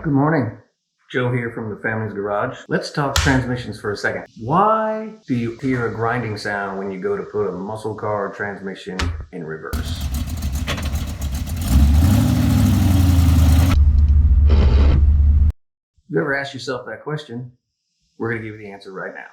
Good morning. Joe here from the Family's Garage. Let's talk transmissions for a second. Why do you hear a grinding sound when you go to put a muscle car transmission in reverse? If you ever asked yourself that question, we're going to give you the answer right now.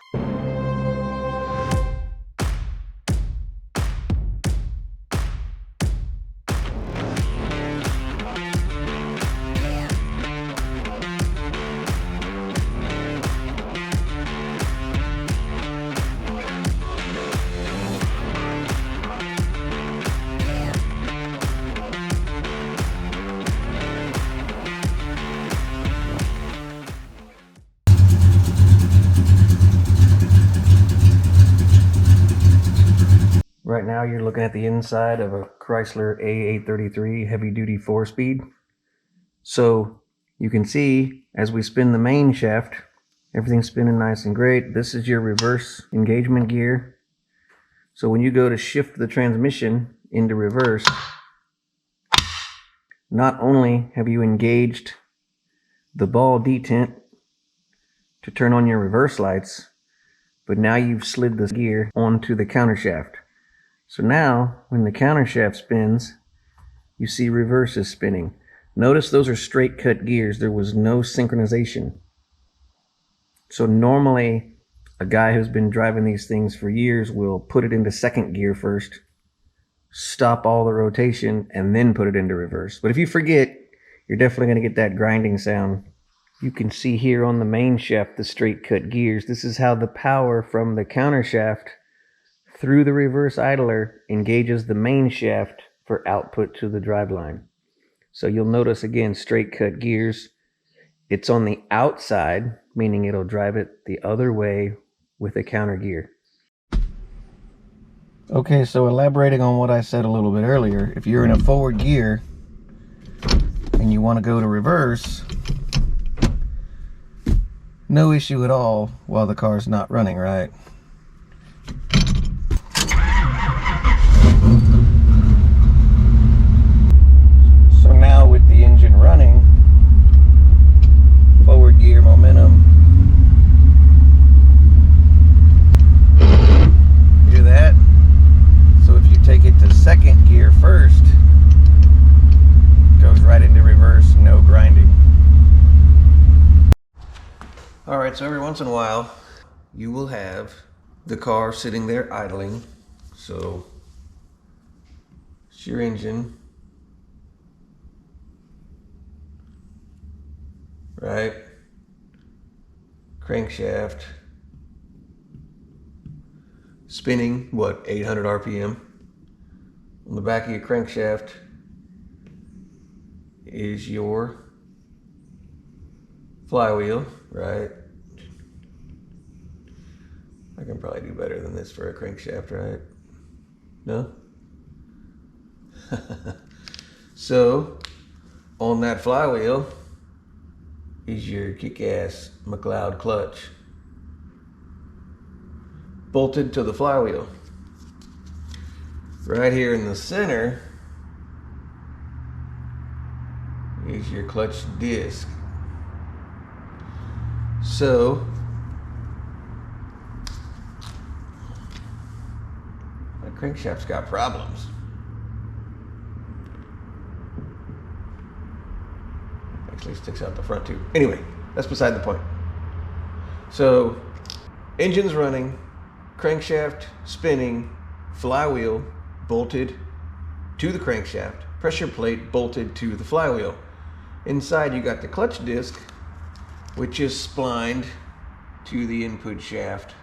Right now you're looking at the inside of a Chrysler A833 heavy-duty 4-speed. So you can see as we spin the main shaft, everything's spinning nice and great. This is your reverse engagement gear. So when you go to shift the transmission into reverse, not only have you engaged the ball detent to turn on your reverse lights, but now you've slid the gear onto the counter shaft. So now, when the counter shaft spins, you see reverse is spinning. Notice those are straight cut gears. There was no synchronization. So normally, a guy who's been driving these things for years will put it into second gear first, stop all the rotation, and then put it into reverse. But if you forget, you're definitely going to get that grinding sound. You can see here on the main shaft the straight cut gears. This is how the power from the counter shaft through the reverse idler engages the main shaft for output to the driveline. So you'll notice again straight cut gears. It's on the outside, meaning it'll drive it the other way with a counter gear. Okay, so elaborating on what I said a little bit earlier, if you're in a forward gear and you want to go to reverse, no issue at all while the car's not running, right? So now with the engine running, forward gear momentum, hear that? So if you take it to second gear first, it goes right into reverse, no grinding. Alright, so every once in a while you will have the car sitting there idling. So it's your engine, right? Crankshaft spinning, what, 800 RPM. On the back of your crankshaft is your flywheel, right? I can probably do better than this for a crankshaft, right? No? So, on that flywheel is your kick-ass McLeod clutch bolted to the flywheel. Right here in the center is your clutch disc. So my crankshaft's got problems. Actually sticks out the front too. Anyway, that's beside the point. So engine's running, crankshaft spinning, flywheel bolted to the crankshaft, pressure plate bolted to the flywheel. Inside you got the clutch disc, which is splined to the input shaft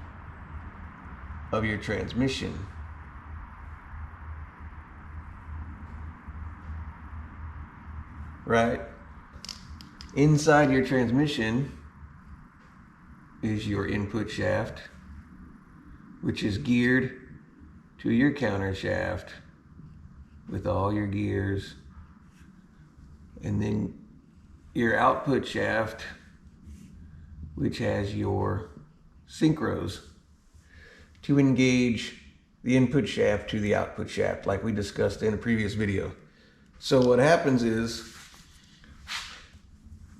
of your transmission. Right? Inside your transmission is your input shaft, which is geared to your counter shaft with all your gears, and then your output shaft, which has your synchros to engage the input shaft to the output shaft, like we discussed in a previous video. So what happens is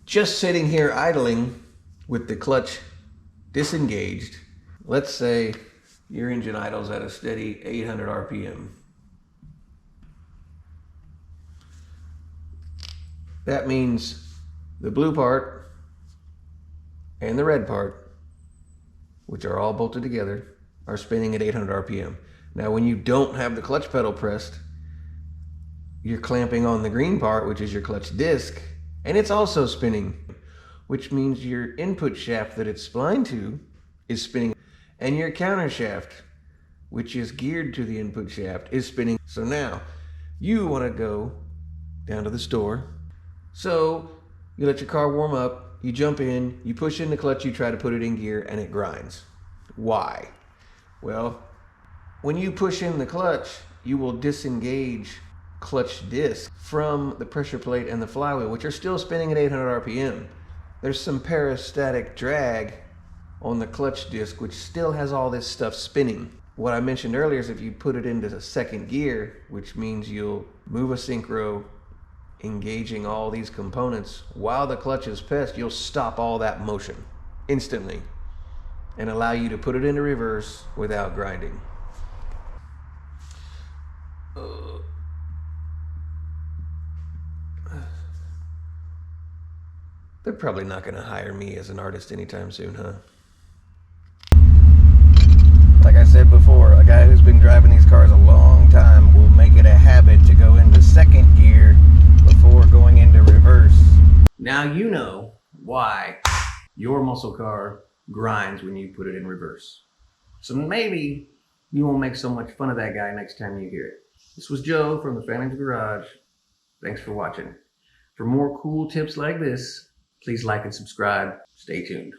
just sitting here idling with the clutch disengaged, let's say your engine idles at a steady 800 RPM. That means the blue part and the red part, which are all bolted together, are spinning at 800 RPM. Now, when you don't have the clutch pedal pressed, you're clamping on the green part, which is your clutch disc, and it's also spinning, which means your input shaft that it's splined to is spinning, and your counter shaft, which is geared to the input shaft, is spinning. So now you want to go down to the store. So you let your car warm up, you jump in, you push in the clutch, you try to put it in gear, and it grinds. Why? Well, when you push in the clutch, you will disengage clutch disc from the pressure plate and the flywheel, which are still spinning at 800 RPM. There's some peristatic drag on the clutch disc, which still has all this stuff spinning. What I mentioned earlier is if you put it into a second gear, which means you'll move a synchro, engaging all these components while the clutch is pressed, you'll stop all that motion instantly and allow you to put it into reverse without grinding. They're probably not going to hire me as an artist anytime soon, huh? Like I said before, a guy who's been driving these cars a long time will make it a habit to go into second gear before going into reverse. Now you know why your muscle car grinds when you put it in reverse. So maybe you won't make so much fun of that guy next time you hear it. This was Joe from the Phantom's Garage. Thanks for watching. For more cool tips like this, please like and subscribe. Stay tuned.